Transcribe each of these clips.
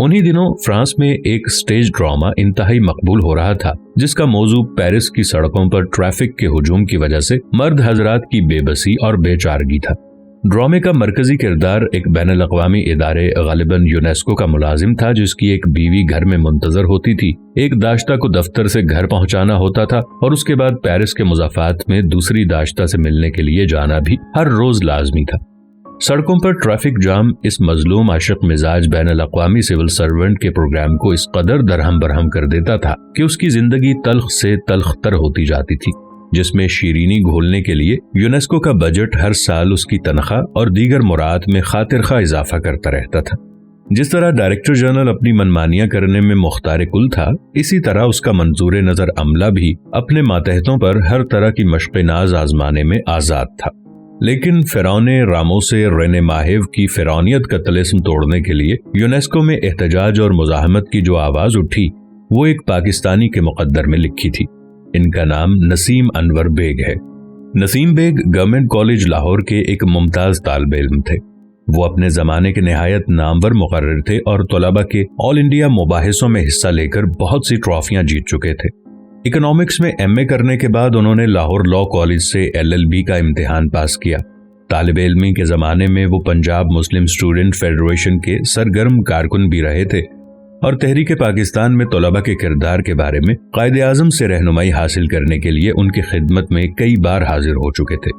انہی دنوں فرانس میں ایک سٹیج ڈرامہ انتہائی مقبول ہو رہا تھا جس کا موضوع پیرس کی سڑکوں پر ٹریفک کے ہجوم کی وجہ سے مرد حضرات کی بے بسی اور بے چارگی تھا۔ ڈرامے کا مرکزی کردار ایک بین الاقوامی ادارے غالباً یونیسکو کا ملازم تھا جس کی ایک بیوی گھر میں منتظر ہوتی تھی، ایک داشتہ کو دفتر سے گھر پہنچانا ہوتا تھا اور اس کے بعد پیرس کے مضافات میں دوسری داشتہ سے ملنے کے لیے جانا بھی ہر روز لازمی تھا۔ سڑکوں پر ٹریفک جام اس مظلوم عاشق مزاج بین الاقوامی سول سرونٹ کے پروگرام کو اس قدر درہم برہم کر دیتا تھا کہ اس کی زندگی تلخ سے تلخ تر ہوتی جاتی تھی، جس میں شیرینی گھولنے کے لیے یونیسکو کا بجٹ ہر سال اس کی تنخواہ اور دیگر مراعات میں خاطر خواہ اضافہ کرتا رہتا تھا۔ جس طرح ڈائریکٹر جنرل اپنی منمانیاں کرنے میں مختار کل تھا، اسی طرح اس کا منظور نظر عملہ بھی اپنے ماتحتوں پر ہر طرح کی مشق ناز آزمانے میں آزاد تھا۔ لیکن فرعون راموسے رینے ماہیو کی فرعونیت کا طلسم توڑنے کے لیے یونیسکو میں احتجاج اور مزاحمت کی جو آواز اٹھی وہ ایک پاکستانی کے مقدر میں لکھی تھی۔ ان کا نام نسیم انور بیگ ہے۔ نسیم بیگ گورنمنٹ کالج لاہور کے ایک ممتاز طالب علم تھے۔ وہ اپنے زمانے کے نہایت نامور مقرر تھے اور طلباء کے آل انڈیا مباحثوں میں حصہ لے کر بہت سی ٹرافیاں جیت چکے تھے۔ اکنامکس میں ایم اے کرنے کے بعد انہوں نے لاہور لا کالج سے LLB کا امتحان پاس کیا۔ طالب علمی کے زمانے میں وہ پنجاب مسلم اسٹوڈنٹ فیڈریشن کے سرگرم کارکن بھی رہے تھے اور تحریک پاکستان میں طلباء کے کردار کے بارے میں قائد اعظم سے رہنمائی حاصل کرنے کے لیے ان کی خدمت میں کئی بار حاضر ہو چکے تھے۔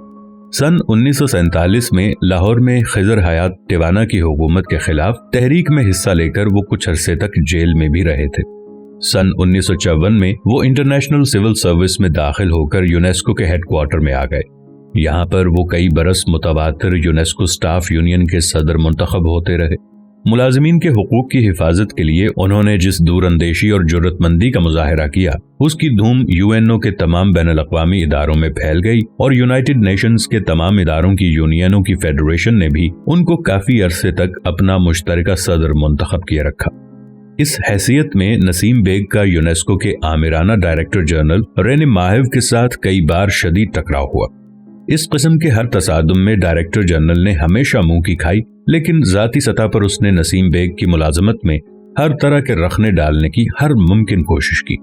سن 1947 میں لاہور میں خضر حیات ٹیوانا کی حکومت کے خلاف تحریک میں حصہ لے کر وہ کچھ عرصے تک جیل میں بھی رہے تھے۔ سن 1954 میں وہ انٹرنیشنل سول سروس میں داخل ہو کر یونیسکو کے ہیڈ کوارٹر میں آ گئے۔ یہاں پر وہ کئی برس متواتر یونیسکو سٹاف یونین کے صدر منتخب ہوتے رہے۔ ملازمین کے حقوق کی حفاظت کے لیے انہوں نے جس دور اندیشی اور جرأت مندی کا مظاہرہ کیا اس کی دھوم UNO کے تمام بین الاقوامی اداروں میں پھیل گئی اور یونائٹڈ نیشنز کے تمام اداروں کی یونینوں کی فیڈریشن نے بھی ان کو کافی عرصے تک اپنا مشترکہ صدر منتخب کیے رکھا۔ اس حیثیت میں نسیم بیگ کا یونیسکو کے آمرانہ ڈائریکٹر جنرل رینے ماہیو کے ساتھ کئی بار شدید ٹکراؤ ہوا۔ اس قسم کے ہر تصادم میں ڈائریکٹر جنرل نے ہمیشہ منہ کی کھائی، لیکن ذاتی سطح پر اس نے نسیم بیگ کی ملازمت میں ہر طرح کے رخنے ڈالنے کی ہر ممکن کوشش کی۔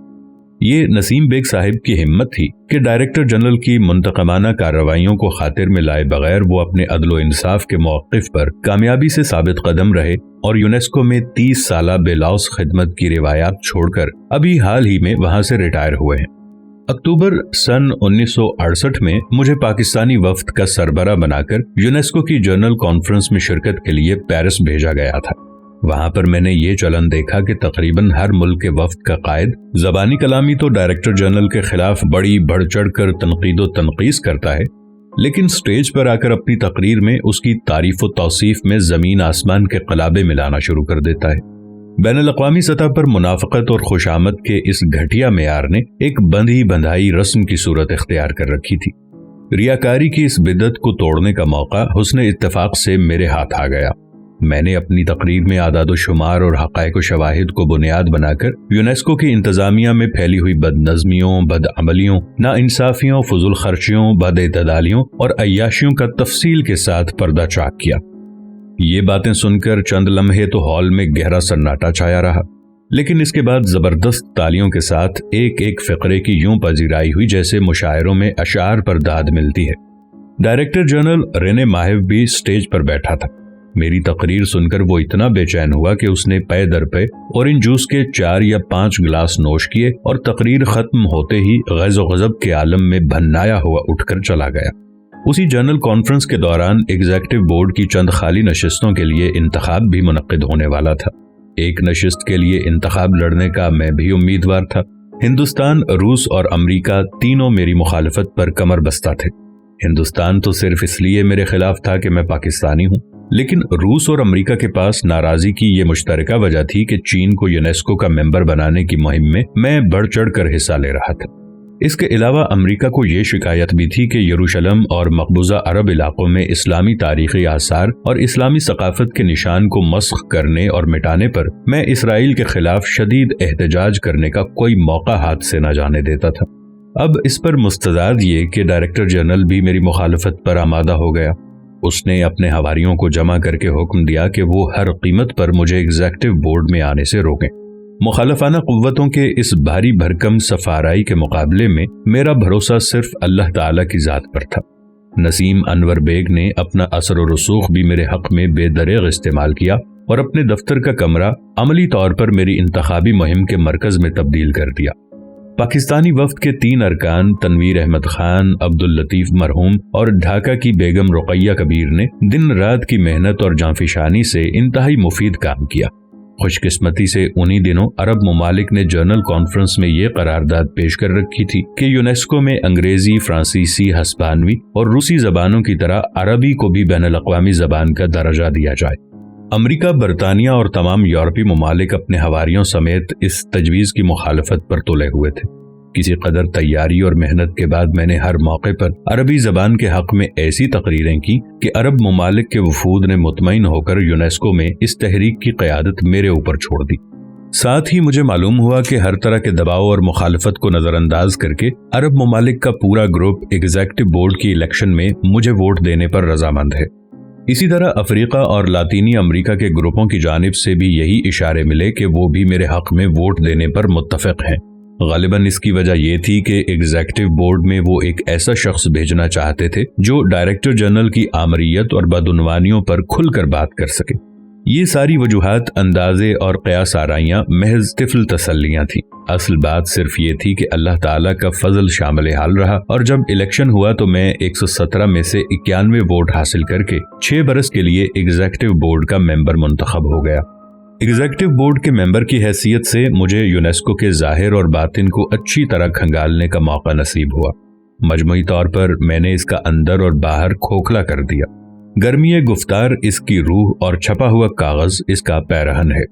یہ نسیم بیگ صاحب کی ہمت تھی کہ ڈائریکٹر جنرل کی منتقمانہ کارروائیوں کو خاطر میں لائے بغیر وہ اپنے عدل و انصاف کے موقف پر کامیابی سے ثابت قدم رہے اور یونیسکو میں 30 سالہ بلاؤس خدمت کی روایات چھوڑ کر ابھی حال ہی میں وہاں سے ریٹائر ہوئے ہیں۔ اکتوبر سن 1968 میں مجھے پاکستانی وفد کا سربراہ بنا کر یونیسکو کی جنرل کانفرنس میں شرکت کے لیے پیرس بھیجا گیا تھا۔ وہاں پر میں نے یہ چلن دیکھا کہ تقریباً ہر ملک کے وفد کا قائد زبانی کلامی تو ڈائریکٹر جنرل کے خلاف بڑی بڑھ چڑھ کر تنقید و تنقیص کرتا ہے، لیکن سٹیج پر آ کر اپنی تقریر میں اس کی تعریف و توصیف میں زمین آسمان کے قلابے ملانا شروع کر دیتا ہے۔ بین الاقوامی سطح پر منافقت اور خوشامد کے اس گھٹیا معیار نے ایک بندھی بندھائی رسم کی صورت اختیار کر رکھی تھی۔ ریاکاری کی اس بدعت کو توڑنے کا موقع حسن اتفاق سے میرے ہاتھ آ گیا۔ میں نے اپنی تقریر میں اعداد و شمار اور حقائق و شواہد کو بنیاد بنا کر یونیسکو کی انتظامیہ میں پھیلی ہوئی بد نظمیوں، بد عملیوں، ناانصافیوں، فضول خرچیوں، بد اعتدالیوں اور عیاشیوں کا تفصیل کے ساتھ پردہ چاک کیا۔ یہ باتیں سن کر چند لمحے تو ہال میں گہرا سناٹا چھایا رہا، لیکن اس کے بعد زبردست تالیوں کے ساتھ ایک ایک فقرے کی یوں پذیرائی ہوئی جیسے مشاعروں میں اشعار پر داد ملتی ہے۔ ڈائریکٹر جنرل رینے ماہیو بھی سٹیج پر بیٹھا تھا۔ میری تقریر سن کر وہ اتنا بے چین ہوا کہ اس نے پے در پے اورنج جوس کے 4 یا 5 گلاس نوش کیے اور تقریر ختم ہوتے ہی غیظ و غضب کے عالم میں بھنایا ہوا اٹھ کر چلا گیا۔ اسی جنرل کانفرنس کے دوران ایگزیکٹو بورڈ کی چند خالی نشستوں کے لیے انتخاب بھی منعقد ہونے والا تھا۔ ایک نشست کے لیے انتخاب لڑنے کا میں بھی امیدوار تھا۔ ہندوستان، روس اور امریکہ تینوں میری مخالفت پر کمر بستہ تھے۔ ہندوستان تو صرف اس لیے میرے خلاف تھا کہ میں پاکستانی ہوں، لیکن روس اور امریکہ کے پاس ناراضی کی یہ مشترکہ وجہ تھی کہ چین کو یونیسکو کا ممبر بنانے کی مہم میں بڑھ چڑھ کر حصہ لے رہا تھا۔ اس کے علاوہ امریکہ کو یہ شکایت بھی تھی کہ یروشلم اور مقبوضہ عرب علاقوں میں اسلامی تاریخی آثار اور اسلامی ثقافت کے نشان کو مسخ کرنے اور مٹانے پر میں اسرائیل کے خلاف شدید احتجاج کرنے کا کوئی موقع ہاتھ سے نہ جانے دیتا تھا۔ اب اس پر مستزاد یہ کہ ڈائریکٹر جنرل بھی میری مخالفت پر آمادہ ہو گیا۔ اس نے اپنے حواریوں کو جمع کر کے حکم دیا کہ وہ ہر قیمت پر مجھے ایگزیکٹو بورڈ میں آنے سے روکیں۔ مخالفانہ قوتوں کے اس بھاری بھرکم سفارائی کے مقابلے میں میرا بھروسہ صرف اللہ تعالی کی ذات پر تھا۔ نسیم انور بیگ نے اپنا اثر و رسوخ بھی میرے حق میں بے دریغ استعمال کیا اور اپنے دفتر کا کمرہ عملی طور پر میری انتخابی مہم کے مرکز میں تبدیل کر دیا۔ پاکستانی وفد کے 3 ارکان تنویر احمد خان، عبداللطیف مرحوم اور ڈھاکہ کی بیگم رقیہ کبیر نے دن رات کی محنت اور جانفشانی سے انتہائی مفید کام کیا۔ خوش قسمتی سے انہی دنوں عرب ممالک نے جنرل کانفرنس میں یہ قرارداد پیش کر رکھی تھی کہ یونیسکو میں انگریزی، فرانسیسی، ہسپانوی اور روسی زبانوں کی طرح عربی کو بھی بین الاقوامی زبان کا درجہ دیا جائے۔ امریکہ، برطانیہ اور تمام یورپی ممالک اپنے حواریوں سمیت اس تجویز کی مخالفت پر تلے ہوئے تھے۔ کسی قدر تیاری اور محنت کے بعد میں نے ہر موقع پر عربی زبان کے حق میں ایسی تقریریں کی کہ عرب ممالک کے وفود نے مطمئن ہو کر یونیسکو میں اس تحریک کی قیادت میرے اوپر چھوڑ دی۔ ساتھ ہی مجھے معلوم ہوا کہ ہر طرح کے دباؤ اور مخالفت کو نظر انداز کر کے عرب ممالک کا پورا گروپ ایگزیکٹو بورڈ کی الیکشن میں مجھے ووٹ دینے پر رضامند ہے۔ اسی طرح افریقہ اور لاطینی امریکہ کے گروپوں کی جانب سے بھی یہی اشارے ملے کہ وہ بھی میرے حق میں ووٹ دینے پر متفق ہیں۔ غالباً اس کی وجہ یہ تھی کہ ایگزیکٹو بورڈ میں وہ ایک ایسا شخص بھیجنا چاہتے تھے جو ڈائریکٹر جنرل کی آمریت اور بدعنوانیوں پر کھل کر بات کر سکے۔ یہ ساری وجوہات، اندازے اور قیاس آرائیاں محض طفل تسلیاں تھیں۔ اصل بات صرف یہ تھی کہ اللہ تعالیٰ کا فضل شامل حال رہا اور جب الیکشن ہوا تو میں 117 میں سے 91 ووٹ حاصل کر کے 6 برس کے لیے ایگزیکٹو بورڈ کا ممبر منتخب ہو گیا۔ ایگزیکٹو بورڈ کے ممبر کی حیثیت سے مجھے یونیسکو کے ظاہر اور باطن کو اچھی طرح کھنگالنے کا موقع نصیب ہوا۔ مجموعی طور پر میں نے اس کا اندر اور باہر کھوکھلا کر دیا۔ گرمی گفتار اس کی روح اور چھپا ہوا کاغذ اس کا پیرہن ہے۔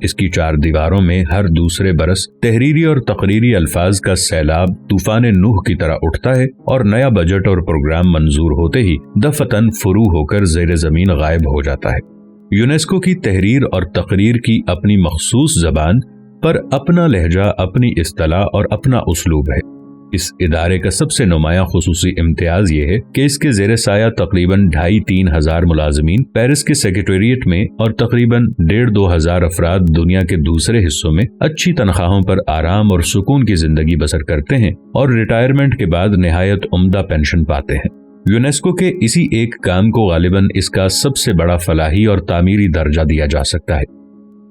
اس کی 4 دیواروں میں ہر دوسرے برس تحریری اور تقریری الفاظ کا سیلاب طوفان نوح کی طرح اٹھتا ہے اور نیا بجٹ اور پروگرام منظور ہوتے ہی دفعتاً فرو ہو کر زیر زمین غائب ہو جاتا ہے۔ یونیسکو کی تحریر اور تقریر کی اپنی مخصوص زبان پر اپنا لہجہ، اپنی اصطلاح اور اپنا اسلوب ہے۔ اس ادارے کا سب سے نمایاں خصوصی امتیاز یہ ہے کہ اس کے زیر سایہ تقریباً 2,500-3 ہزار ملازمین پیرس کے سیکریٹریٹ میں اور تقریباً 1,500-2 ہزار افراد دنیا کے دوسرے حصوں میں اچھی تنخواہوں پر آرام اور سکون کی زندگی بسر کرتے ہیں اور ریٹائرمنٹ کے بعد نہایت عمدہ پینشن پاتے ہیں۔ یونیسکو کے اسی ایک کام کو غالباً اس کا سب سے بڑا فلاحی اور تعمیری درجہ دیا جا سکتا ہے۔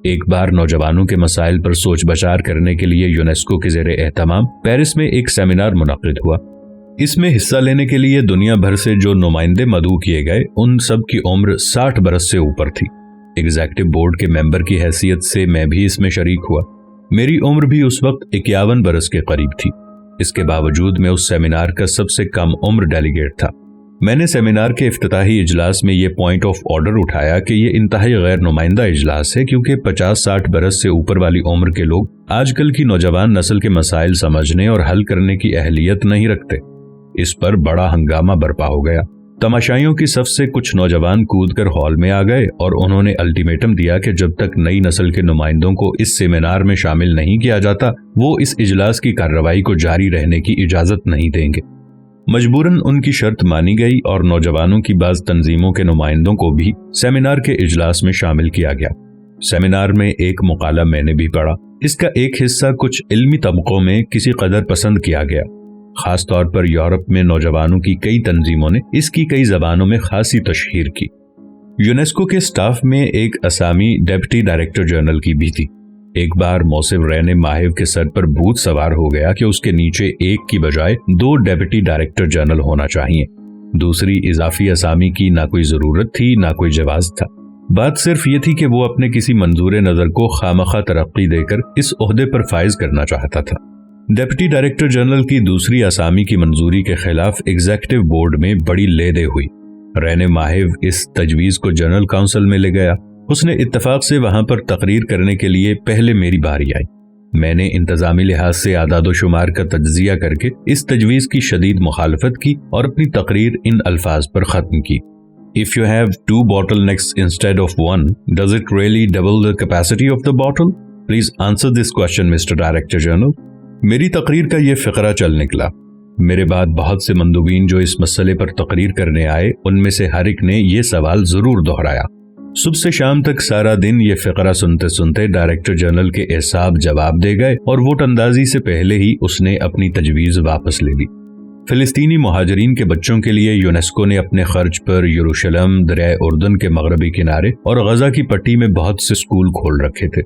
ایک بار نوجوانوں کے مسائل پر سوچ بچار کرنے کے لیے یونیسکو کے زیر اہتمام پیرس میں ایک سیمینار منعقد ہوا۔ اس میں حصہ لینے کے لیے دنیا بھر سے جو نمائندے مدعو کیے گئے ان سب کی عمر 60 برس سے اوپر تھی۔ ایگزیکٹو بورڈ کے ممبر کی حیثیت سے میں بھی اس میں شریک ہوا۔ میری عمر بھی اس وقت 51 برس کے قریب تھی۔ اس کے باوجود میں اس سیمینار کا سب سے کم عمر ڈیلیگیٹ تھا۔ میں نے سیمینار کے افتتاحی اجلاس میں یہ پوائنٹ آف آرڈر اٹھایا کہ یہ انتہائی غیر نمائندہ اجلاس ہے کیونکہ 50-60 برس سے اوپر والی عمر کے لوگ آج کل کی نوجوان نسل کے مسائل سمجھنے اور حل کرنے کی اہلیت نہیں رکھتے۔ اس پر بڑا ہنگامہ برپا ہو گیا۔ تماشائیوں کی صف سے کچھ نوجوان کود کر ہال میں آ گئے اور انہوں نے الٹیمیٹم دیا کہ جب تک نئی نسل کے نمائندوں کو اس سیمینار میں شامل نہیں کیا جاتا وہ اس اجلاس کی کارروائی کو جاری رہنے کی اجازت نہیں دیں گے۔ مجبوراً ان کی شرط مانی گئی اور نوجوانوں کی بعض تنظیموں کے نمائندوں کو بھی سیمینار کے اجلاس میں شامل کیا گیا۔ سیمینار میں ایک مقالہ میں نے بھی پڑھا۔ اس کا ایک حصہ کچھ علمی طبقوں میں کسی قدر پسند کیا گیا۔ خاص طور پر یورپ میں نوجوانوں کی کئی تنظیموں نے اس کی کئی زبانوں میں خاصی تشہیر کی۔ یونیسکو کے سٹاف میں ایک اسامی ڈیپٹی ڈائریکٹر جنرل کی بھی تھی۔ ایک بار موصف رین ماہو کے سر پر بھوت سوار ہو گیا کہ اس کے نیچے ایک کی بجائے 2 ڈیپٹی ڈائریکٹر جنرل ہونا چاہیے۔ دوسری اضافی اسامی کی نہ کوئی ضرورت تھی نہ کوئی جواز تھا۔ بات صرف یہ تھی کہ وہ اپنے کسی منظور نظر کو خامخواہ ترقی دے کر اس عہدے پر فائز کرنا چاہتا تھا۔ ڈیپٹی ڈائریکٹر جنرل کی دوسری اسامی کی منظوری کے خلاف ایگزیکٹو بورڈ میں بڑی لے دے ہوئی۔ رین ماہو اس تجویز کو جنرل کونسل میں لے گیا۔ اس نے اتفاق سے وہاں پر تقریر کرنے کے لیے پہلے میری باری آئی۔ میں نے انتظامی لحاظ سے اعداد و شمار کا تجزیہ کر کے اس تجویز کی شدید مخالفت کی اور اپنی تقریر ان الفاظ پر ختم کی: If you have 2 bottlenecks instead of 1, does it really double the capacity of the bottle? Please answer this question, Mr. Director General. میری تقریر کا یہ فقرہ چل نکلا: میرے بعد بہت سے مندوبین جو اس مسئلے پر تقریر کرنے آئے، ان میں سے ہر ایک نے یہ سوال ضرور دہرایا۔ صبح سے شام تک سارا دن یہ فقرہ سنتے سنتے ڈائریکٹر جنرل کے اعصاب جواب دے گئے اور ووٹ اندازی سے پہلے ہی اس نے اپنی تجویز واپس لے لی۔ فلسطینی مہاجرین کے بچوں کے لیے یونیسکو نے اپنے خرچ پر یروشلم، دریائے اردن کے مغربی کنارے اور غزہ کی پٹی میں بہت سے اسکول کھول رکھے تھے۔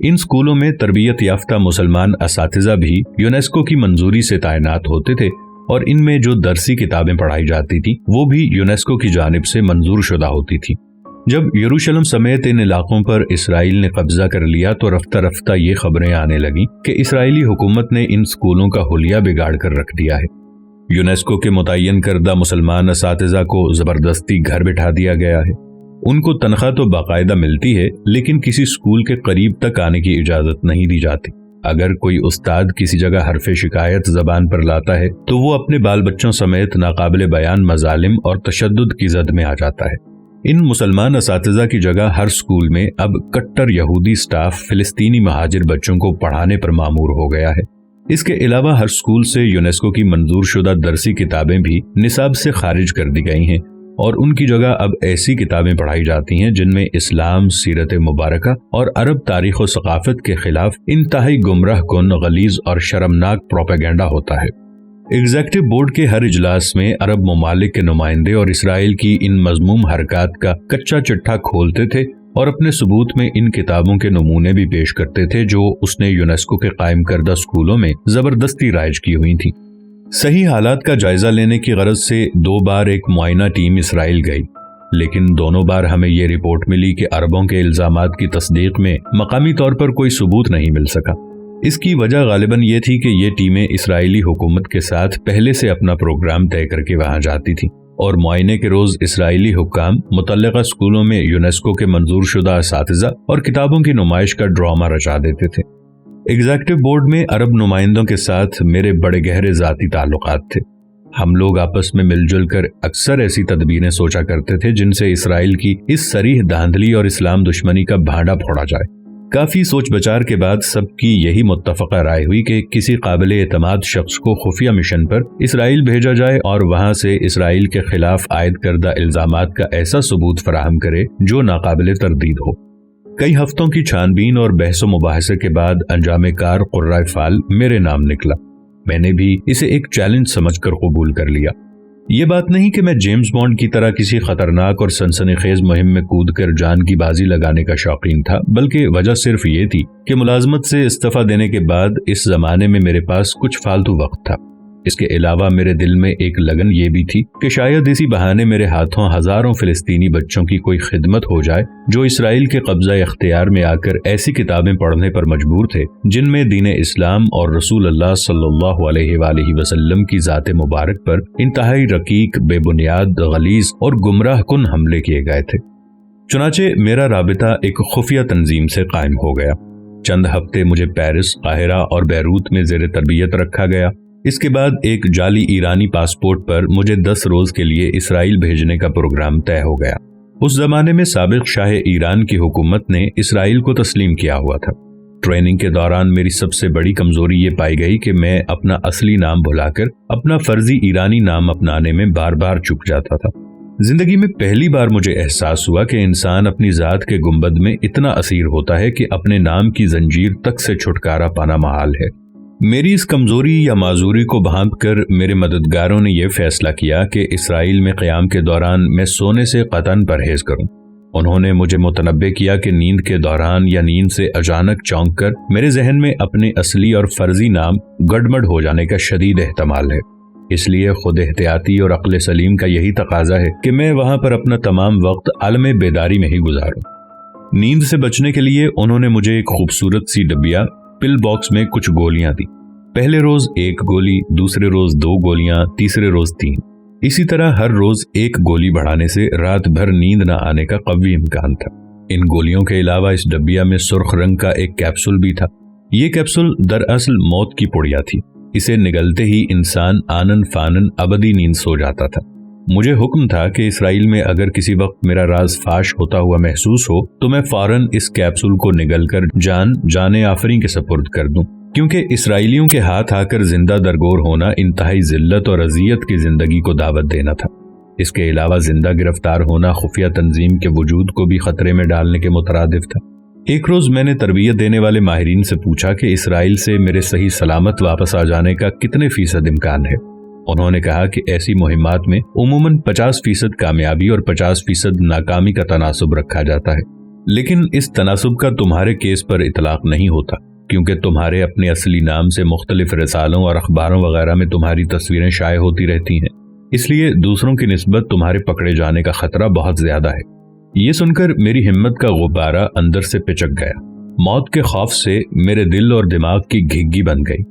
ان اسکولوں میں تربیت یافتہ مسلمان اساتذہ بھی یونیسکو کی منظوری سے تعینات ہوتے تھے، اور ان میں جو درسی کتابیں پڑھائی جاتی تھیں وہ بھی یونیسکو کی جانب سے منظور شدہ ہوتی تھیں۔ جب یروشلم سمیت ان علاقوں پر اسرائیل نے قبضہ کر لیا تو رفتہ رفتہ یہ خبریں آنے لگیں کہ اسرائیلی حکومت نے ان اسکولوں کا حلیہ بگاڑ کر رکھ دیا ہے۔ یونیسکو کے متعین کردہ مسلمان اساتذہ کو زبردستی گھر بٹھا دیا گیا ہے۔ ان کو تنخواہ تو باقاعدہ ملتی ہے، لیکن کسی اسکول کے قریب تک آنے کی اجازت نہیں دی جاتی۔ اگر کوئی استاد کسی جگہ حرف شکایت زبان پر لاتا ہے تو وہ اپنے بال بچوں سمیت ناقابل بیان مظالم اور تشدد کی زد میں آ جاتا ہے۔ ان مسلمان اساتذہ کی جگہ ہر اسکول میں اب کٹر یہودی سٹاف فلسطینی مہاجر بچوں کو پڑھانے پر مامور ہو گیا ہے۔ اس کے علاوہ ہر اسکول سے یونیسکو کی منظور شدہ درسی کتابیں بھی نصاب سے خارج کر دی گئی ہیں، اور ان کی جگہ اب ایسی کتابیں پڑھائی جاتی ہیں جن میں اسلام، سیرت مبارکہ اور عرب تاریخ و ثقافت کے خلاف انتہائی گمراہ کن، غلیظ اور شرمناک پروپیگنڈا ہوتا ہے۔ ایگزیکٹو بورڈ کے ہر اجلاس میں عرب ممالک کے نمائندے اور اسرائیل کی ان مذموم حرکات کا کچا چٹھا کھولتے تھے اور اپنے ثبوت میں ان کتابوں کے نمونے بھی پیش کرتے تھے جو اس نے یونیسکو کے قائم کردہ اسکولوں میں زبردستی رائج کی ہوئی تھیں۔ صحیح حالات کا جائزہ لینے کی غرض سے 2 بار ایک معائنہ ٹیم اسرائیل گئی، لیکن دونوں بار ہمیں یہ رپورٹ ملی کہ عربوں کے الزامات کی تصدیق میں مقامی طور پر کوئی ثبوت نہیں مل سکا۔ اس کی وجہ غالباً یہ تھی کہ یہ ٹیمیں اسرائیلی حکومت کے ساتھ پہلے سے اپنا پروگرام طے کر کے وہاں جاتی تھیں، اور معائنے کے روز اسرائیلی حکام متعلقہ اسکولوں میں یونیسکو کے منظور شدہ اساتذہ اور کتابوں کی نمائش کا ڈرامہ رچا دیتے تھے۔ ایگزیکٹو بورڈ میں عرب نمائندوں کے ساتھ میرے بڑے گہرے ذاتی تعلقات تھے۔ ہم لوگ آپس میں مل جل کر اکثر ایسی تدبیریں سوچا کرتے تھے جن سے اسرائیل کی اس صریح دھاندلی اور اسلام دشمنی کا بھانڈا پھوڑا جائے۔ کافی سوچ بچار کے بعد سب کی یہی متفقہ رائے ہوئی کہ کسی قابل اعتماد شخص کو خفیہ مشن پر اسرائیل بھیجا جائے اور وہاں سے اسرائیل کے خلاف عائد کردہ الزامات کا ایسا ثبوت فراہم کرے جو ناقابل تردید ہو۔ کئی ہفتوں کی چھان بین اور بحث و مباحثے کے بعد انجام کار قرۂ فال میرے نام نکلا۔ میں نے بھی اسے ایک چیلنج سمجھ کر قبول کر لیا۔ یہ بات نہیں کہ میں جیمز بانڈ کی طرح کسی خطرناک اور سنسنی خیز مہم میں کود کر جان کی بازی لگانے کا شوقین تھا، بلکہ وجہ صرف یہ تھی کہ ملازمت سے استعفیٰ دینے کے بعد اس زمانے میں میرے پاس کچھ فالتو وقت تھا۔ اس کے علاوہ میرے دل میں ایک لگن یہ بھی تھی کہ شاید اسی بہانے میرے ہاتھوں ہزاروں فلسطینی بچوں کی کوئی خدمت ہو جائے جو اسرائیل کے قبضہ اختیار میں آ کر ایسی کتابیں پڑھنے پر مجبور تھے جن میں دین اسلام اور رسول اللہ صلی اللہ علیہ وآلہ وسلم کی ذات مبارک پر انتہائی رقیق، بے بنیاد، غلیظ اور گمراہ کن حملے کیے گئے تھے۔ چنانچہ میرا رابطہ ایک خفیہ تنظیم سے قائم ہو گیا۔ چند ہفتے مجھے پیرس، قاہرہ اور بیروت میں زیر تربیت رکھا گیا۔ اس کے بعد ایک جعلی ایرانی پاسپورٹ پر مجھے 10 روز کے لیے اسرائیل بھیجنے کا پروگرام طے ہو گیا۔ اس زمانے میں سابق شاہ ایران کی حکومت نے اسرائیل کو تسلیم کیا ہوا تھا۔ ٹریننگ کے دوران میری سب سے بڑی کمزوری یہ پائی گئی کہ میں اپنا اصلی نام بھلا کر اپنا فرضی ایرانی نام اپنانے میں بار بار چک جاتا تھا۔ زندگی میں پہلی بار مجھے احساس ہوا کہ انسان اپنی ذات کے گنبد میں اتنا اسیر ہوتا ہے کہ اپنے نام کی زنجیر تک سے چھٹکارا پانا محال ہے۔ میری اس کمزوری یا معذوری کو بھانپ کر میرے مددگاروں نے یہ فیصلہ کیا کہ اسرائیل میں قیام کے دوران میں سونے سے قطعاً پرہیز کروں۔ انہوں نے مجھے متنبہ کیا کہ نیند کے دوران یا نیند سے اچانک چونک کر میرے ذہن میں اپنے اصلی اور فرضی نام گڑبڑ ہو جانے کا شدید احتمال ہے۔ اس لیے خود احتیاطی اور عقل سلیم کا یہی تقاضا ہے کہ میں وہاں پر اپنا تمام وقت عالم بیداری میں ہی گزاروں۔ نیند سے بچنے کے لیے انہوں نے مجھے ایک خوبصورت سی ڈبیا پل باکس میں کچھ گولیاں دی۔ پہلے روز 1 گولی، دوسرے روز 2 گولیاں، تیسرے روز 3۔ اسی طرح ہر روز 1 گولی بڑھانے سے رات بھر نیند نہ آنے کا قوی امکان تھا۔ ان گولیوں کے علاوہ اس ڈبیا میں سرخ رنگ کا ایک کیپسول بھی تھا۔ یہ کیپسول دراصل موت کی پڑیا تھی۔ اسے نگلتے ہی انسان آنن فانن ابدی نیند سو جاتا تھا۔ مجھے حکم تھا کہ اسرائیل میں اگر کسی وقت میرا راز فاش ہوتا ہوا محسوس ہو تو میں فوراً اس کیپسول کو نگل کر جان آفریں کے سپرد کر دوں۔ کیونکہ اسرائیلیوں کے ہاتھ آ کر زندہ درگور ہونا انتہائی ذلت اور اذیت کی زندگی کو دعوت دینا تھا۔ اس کے علاوہ زندہ گرفتار ہونا خفیہ تنظیم کے وجود کو بھی خطرے میں ڈالنے کے مترادف تھا۔ ایک روز میں نے تربیت دینے والے ماہرین سے پوچھا کہ اسرائیل سے میرے صحیح سلامت واپس آ جانے کا کتنے فیصد امکان ہے۔ انہوں نے کہا کہ ایسی مہمات میں عموماً 50% کامیابی اور 50% ناکامی کا تناسب رکھا جاتا ہے، لیکن اس تناسب کا تمہارے کیس پر اطلاق نہیں ہوتا، کیونکہ تمہارے اپنے اصلی نام سے مختلف رسالوں اور اخباروں وغیرہ میں تمہاری تصویریں شائع ہوتی رہتی ہیں، اس لیے دوسروں کی نسبت تمہارے پکڑے جانے کا خطرہ بہت زیادہ ہے۔ یہ سن کر میری ہمت کا غبارہ اندر سے پچک گیا۔ موت کے خوف سے میرے دل اور دماغ کی گھگی بن گئی۔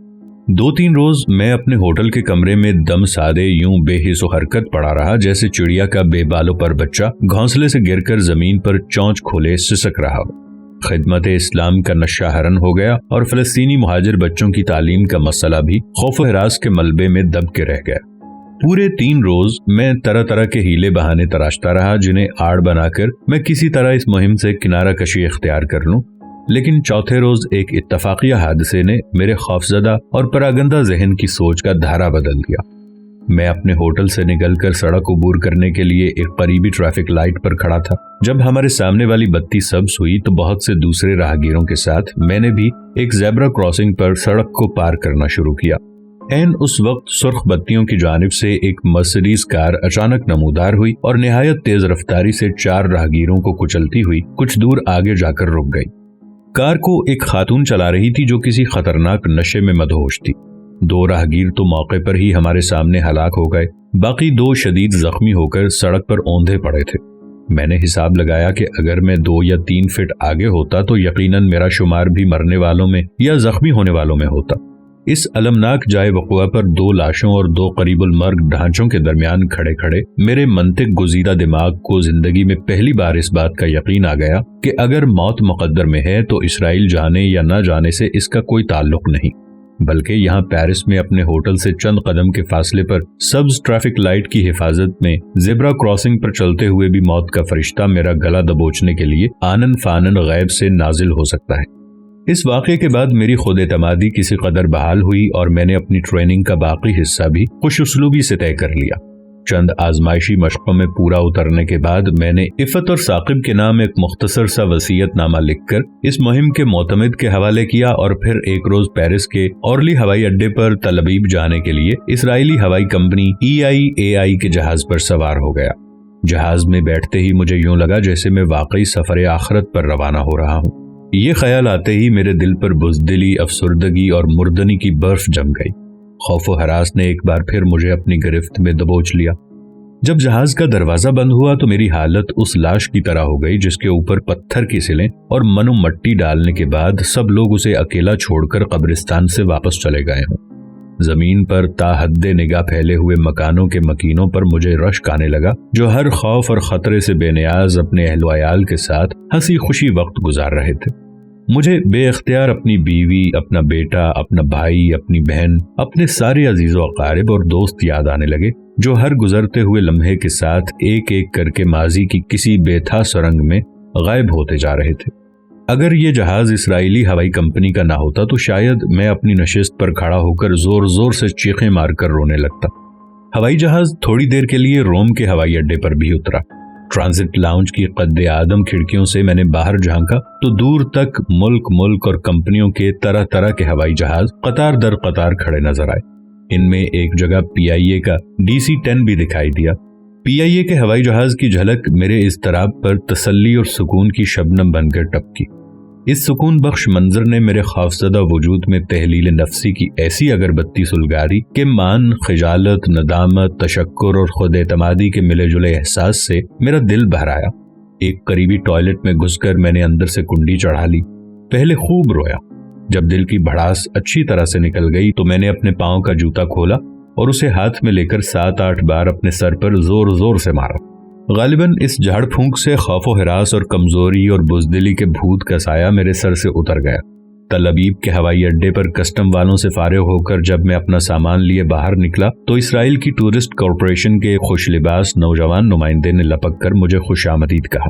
2-3 روز میں اپنے ہوٹل کے کمرے میں دم سادے یوں بے حس و حرکت پڑا رہا جیسے چڑیا کا بے بالوں پر بچہ گھونسلے سے گر کر زمین پر چونچ کھولے سسک رہا ہو۔ خدمت اسلام کا نشہ ہرن ہو گیا اور فلسطینی مہاجر بچوں کی تعلیم کا مسئلہ بھی خوف و ہراس کے ملبے میں دب کے رہ گیا۔ پورے 3 روز میں طرح طرح کے ہیلے بہانے تراشتا رہا جنہیں آڑ بنا کر میں کسی طرح اس مہم سے کنارہ کشی اختیار کر لوں، لیکن چوتھے روز ایک اتفاقیہ حادثے نے میرے خوفزدہ اور پراگندہ ذہن کی سوچ کا دھارا بدل دیا۔ میں اپنے ہوٹل سے نکل کر سڑک عبور کرنے کے لیے ایک قریبی ٹریفک لائٹ پر کھڑا تھا۔ جب ہمارے سامنے والی بتی سبز ہوئی تو بہت سے دوسرے راہگیروں کے ساتھ میں نے بھی ایک زیبرا کراسنگ پر سڑک کو پار کرنا شروع کیا۔ عین اس وقت سرخ بتیوں کی جانب سے ایک مرسیڈیز کار اچانک نمودار ہوئی اور نہایت تیز رفتاری سے 4 راہگیروں کو کچلتی ہوئی کچھ دور آگے جا کر رک گئی۔ کار کو ایک خاتون چلا رہی تھی جو کسی خطرناک نشے میں مدہوش تھی۔ 2 راہگیر تو موقع پر ہی ہمارے سامنے ہلاک ہو گئے، باقی 2 شدید زخمی ہو کر سڑک پر اوندھے پڑے تھے۔ میں نے حساب لگایا کہ اگر میں 2 یا 3 فٹ آگے ہوتا تو یقیناً میرا شمار بھی مرنے والوں میں یا زخمی ہونے والوں میں ہوتا۔ اس المناک جائے وقوع پر 2 لاشوں اور 2 قریب المرگ ڈھانچوں کے درمیان کھڑے کھڑے میرے منطق گزیدہ دماغ کو زندگی میں پہلی بار اس بات کا یقین آ گیا کہ اگر موت مقدر میں ہے تو اسرائیل جانے یا نہ جانے سے اس کا کوئی تعلق نہیں، بلکہ یہاں پیرس میں اپنے ہوٹل سے چند قدم کے فاصلے پر سبز ٹریفک لائٹ کی حفاظت میں زیبرا کراسنگ پر چلتے ہوئے بھی موت کا فرشتہ میرا گلا دبوچنے کے لیے آنن فانن غیب سے نازل ہو سکتا ہے۔ اس واقعے کے بعد میری خود اعتمادی کسی قدر بحال ہوئی اور میں نے اپنی ٹریننگ کا باقی حصہ بھی خوش اسلوبی سے طے کر لیا۔ چند آزمائشی مشقوں میں پورا اترنے کے بعد میں نے عفت اور ثاقب کے نام ایک مختصر سا وصیت نامہ لکھ کر اس مہم کے معتمد کے حوالے کیا اور پھر ایک روز پیرس کے اورلی ہوائی اڈے پر تل ابیب جانے کے لیے اسرائیلی ہوائی کمپنی EIAI کے جہاز پر سوار ہو گیا۔ جہاز میں بیٹھتے ہی مجھے یوں لگا جیسے میں واقعی سفر آخرت پر روانہ ہو رہا ہوں۔ یہ خیال آتے ہی میرے دل پر بزدلی، افسردگی اور مردنی کی برف جم گئی۔ خوف و ہراس نے ایک بار پھر مجھے اپنی گرفت میں دبوچ لیا۔ جب جہاز کا دروازہ بند ہوا تو میری حالت اس لاش کی طرح ہو گئی جس کے اوپر پتھر کی سلیں اور منو مٹی ڈالنے کے بعد سب لوگ اسے اکیلا چھوڑ کر قبرستان سے واپس چلے گئے ہوں۔ زمین پر تا حد نگاہ پھیلے ہوئے مکانوں کے مکینوں پر مجھے رشک آنے لگا جو ہر خوف اور خطرے سے بے نیاز اپنے اہل و عیال کے ساتھ ہنسی خوشی وقت گزار رہے تھے۔ مجھے بے اختیار اپنی بیوی، اپنا بیٹا، اپنا بھائی، اپنی بہن، اپنے سارے عزیز و اقارب اور دوست یاد آنے لگے جو ہر گزرتے ہوئے لمحے کے ساتھ ایک ایک کر کے ماضی کی کسی بے تھا سرنگ میں غائب ہوتے جا رہے تھے۔ اگر یہ جہاز اسرائیلی ہوائی کمپنی کا نہ ہوتا تو شاید میں اپنی نشست پر کھڑا ہو کر زور زور سے چیخیں مار کر رونے لگتا۔ ہوائی جہاز تھوڑی دیر کے لیے روم کے ہوائی اڈے پر بھی اترا۔ ٹرانزٹ لاؤنج کی قد آدم کھڑکیوں سے میں نے باہر جھانکا تو دور تک ملک اور کمپنیوں کے طرح طرح کے ہوائی جہاز قطار در قطار کھڑے نظر آئے۔ ان میں ایک جگہ PIA کا DC-10 بھی دکھائی دیا۔ PIA کے ہوائی جہاز کی جھلک میرے اضطراب پر تسلی اور سکون کی شبنم بن کر ٹپکی۔ اس سکون بخش منظر نے میرے خوفزدہ وجود میں تحلیل نفسی کی ایسی اگربتی سلگاری کہ مان، خجالت، ندامت، تشکر اور خود اعتمادی کے ملے جلے احساس سے میرا دل بھر آیا۔ ایک قریبی ٹوائلٹ میں گھس کر میں نے اندر سے کنڈی چڑھا لی۔ پہلے خوب رویا۔ جب دل کی بھڑاس اچھی طرح سے نکل گئی تو میں نے اپنے پاؤں کا جوتا کھولا اور اسے ہاتھ میں لے کر 7-8 بار اپنے سر پر زور زور سے مارا۔ غالباً اس جھاڑ پھونک سے خوف و ہراس اور کمزوری اور بزدلی کے بھوت کا سایہ میرے سر سے اتر گیا۔ تل ابیب کے ہوائی اڈے پر کسٹم والوں سے فارغ ہو کر جب میں اپنا سامان لیے باہر نکلا تو اسرائیل کی ٹورسٹ کارپوریشن کے خوش لباس نوجوان نمائندے نے لپک کر مجھے خوش آمدید کہا۔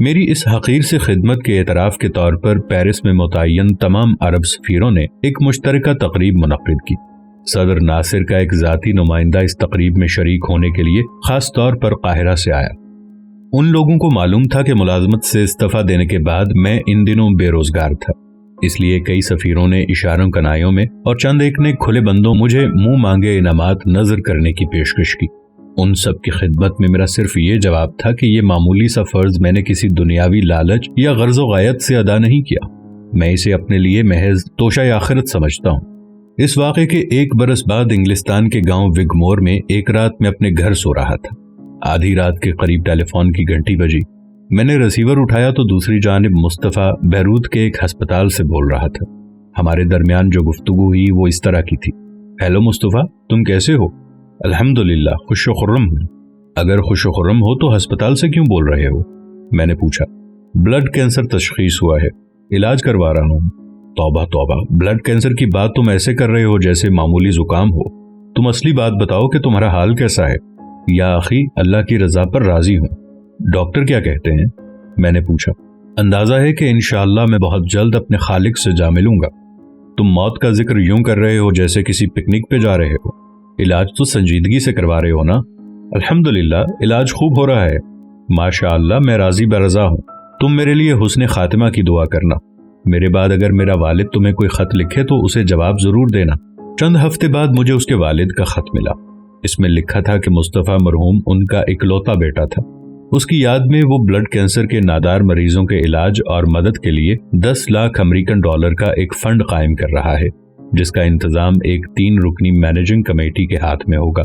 میری اس حقیر سے خدمت کے اعتراف کے طور پر پیرس میں متعین تمام عرب سفیروں نے ایک مشترکہ تقریب منعقد کی۔ صدر ناصر کا ایک ذاتی نمائندہ اس تقریب میں شریک ہونے کے لیے خاص طور پر قاہرہ سے آیا۔ ان لوگوں کو معلوم تھا کہ ملازمت سے استعفیٰ دینے کے بعد میں ان دنوں بے روزگار تھا، اس لیے کئی سفیروں نے اشاروں کنایوں میں اور چند ایک نے کھلے بندوں مجھے منہ مانگے انعامات نظر کرنے کی پیشکش کی۔ ان سب کی خدمت میں میرا صرف یہ جواب تھا کہ یہ معمولی سا فرض میں نے کسی دنیاوی لالچ یا غرض و غایت سے ادا نہیں کیا، میں اسے اپنے لیے محض توشہ آخرت سمجھتا ہوں۔ اس واقعے کے 1 برس بعد انگلستان کے گاؤں وگمور میں ایک رات میں اپنے گھر سو رہا تھا۔ آدھی رات کے قریب ٹیلی فون کی گھنٹی بجی۔ میں نے ریسیور اٹھایا تو دوسری جانب مصطفیٰ بیروت کے ایک ہسپتال سے بول رہا تھا۔ ہمارے درمیان جو گفتگو ہوئی وہ اس طرح کی تھی: ہیلو مصطفیٰ، تم کیسے ہو؟ الحمدللہ، خوش و خرم ہوں۔ اگر خوش و خرم ہو تو ہسپتال سے کیوں بول رہے ہو؟ میں نے پوچھا۔ بلڈ کینسر تشخیص ہوا ہے، علاج کروا رہا ہوں۔ توبہ توبہ، بلڈ کینسر کی بات تم ایسے کر رہے ہو جیسے معمولی زکام ہو۔ تم اصلی بات بتاؤ کہ تمہارا حال کیسا ہے؟ یا اخی، اللہ کی رضا پر راضی ہوں۔ ڈاکٹر کیا کہتے ہیں؟ میں نے پوچھا۔ اندازہ ہے کہ انشاءاللہ میں بہت جلد اپنے خالق سے جا ملوں گا۔ تم موت کا ذکر یوں کر رہے ہو جیسے کسی پکنک پہ جا رہے ہو۔ علاج تو سنجیدگی سے کروا رہے ہو نا؟ الحمدللہ، علاج خوب ہو رہا ہے، ماشاءاللہ، میں راضی برضا ہوں۔ تم میرے لیے حسن خاتمہ کی دعا کرنا۔ میرے بعد اگر میرا والد تمہیں کوئی خط لکھے تو اسے جواب ضرور دینا۔ چند ہفتے بعد مجھے اس کے والد کا خط ملا۔ اس میں لکھا تھا کہ مصطفیٰ مرحوم ان کا اکلوتا بیٹا تھا۔ اس کی یاد میں وہ بلڈ کینسر کے نادار مریضوں کے علاج اور مدد کے لیے 10 لاکھ امریکن ڈالر کا ایک فنڈ قائم کر رہا ہے، جس کا انتظام ایک 3 رکنی مینیجنگ کمیٹی کے ہاتھ میں ہوگا۔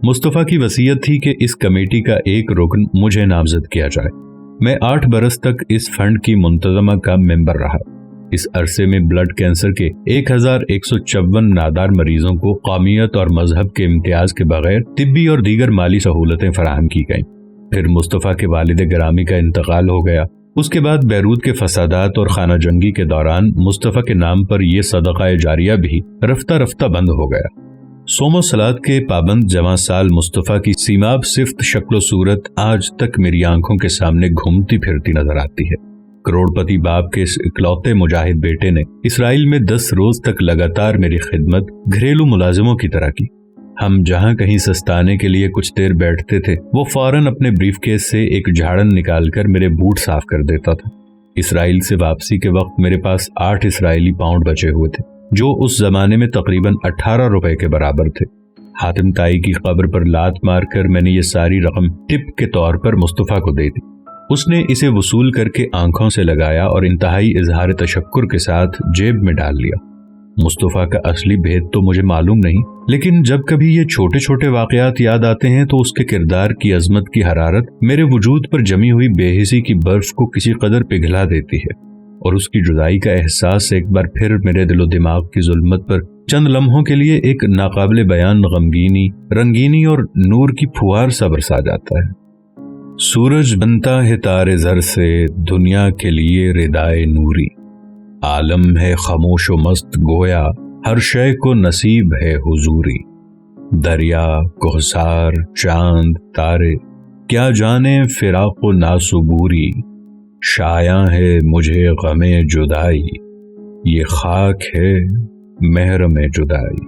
مصطفیٰ کی وصیت تھی کہ اس کمیٹی کا ایک رکن مجھے نامزد کیا جائے۔ میں 8 برس تک اس فنڈ کی منتظمہ کا ممبر رہا۔ اس عرصے میں بلڈ کینسر کے 1154 نادار مریضوں کو قومیت اور مذہب کے امتیاز کے بغیر طبی اور دیگر مالی سہولتیں فراہم کی گئیں۔ پھر مصطفیٰ کے والد گرامی کا انتقال ہو گیا۔ اس کے بعد بیروت کے فسادات اور خانہ جنگی کے دوران مصطفیٰ کے نام پر یہ صدقہ جاریہ بھی رفتہ رفتہ بند ہو گیا۔ صوم و صلات کے پابند جواں سال مصطفیٰ کی سیماب صفت شکل و صورت آج تک میری آنکھوں کے سامنے گھومتی پھرتی نظر آتی ہے۔ کروڑ پتی باپ کے اس اکلوتے مجاہد بیٹے نے اسرائیل میں 10 روز تک لگاتار میری خدمت گھریلو ملازموں کی طرح کی۔ ہم جہاں کہیں سستانے کے لیے کچھ دیر بیٹھتے تھے، وہ فوراً اپنے بریف کیس سے ایک جھاڑن نکال کر میرے بوٹ صاف کر دیتا تھا۔ اسرائیل سے واپسی کے وقت میرے پاس 8 اسرائیلی پاؤنڈ بچے ہوئے تھے، جو اس زمانے میں تقریباً 18 روپے کے برابر تھے۔ حاتم تائی کی قبر پر لات مار کر میں نے یہ ساری رقم ٹپ کے طور پر مصطفیٰ کو دے دی۔ اس نے اسے وصول کر کے آنکھوں سے لگایا اور انتہائی اظہار تشکر کے ساتھ جیب میں ڈال لیا۔ مصطفیٰ کا اصلی بھید تو مجھے معلوم نہیں، لیکن جب کبھی یہ چھوٹے چھوٹے واقعات یاد آتے ہیں تو اس کے کردار کی عظمت کی حرارت میرے وجود پر جمی ہوئی بے حسی کی برف کو کسی قدر پگھلا دیتی ہے، اور اس کی جدائی کا احساس ایک بار پھر میرے دل و دماغ کی ظلمت پر چند لمحوں کے لیے ایک ناقابل بیان غمگینی، رنگینی اور نور کی پھوار سا برسا جاتا ہے۔ سورج بنتا ہے تارے زر سے، دنیا کے لیے ردائے نوری، عالم ہے خاموش و مست گویا، ہر شے کو نصیب ہے حضوری، دریا، کوہسار، چاند، تارے، کیا جانے فراق و ناسبوری، شایاں ہے مجھے غم جدائی، یہ خاک ہے محرم جدائی۔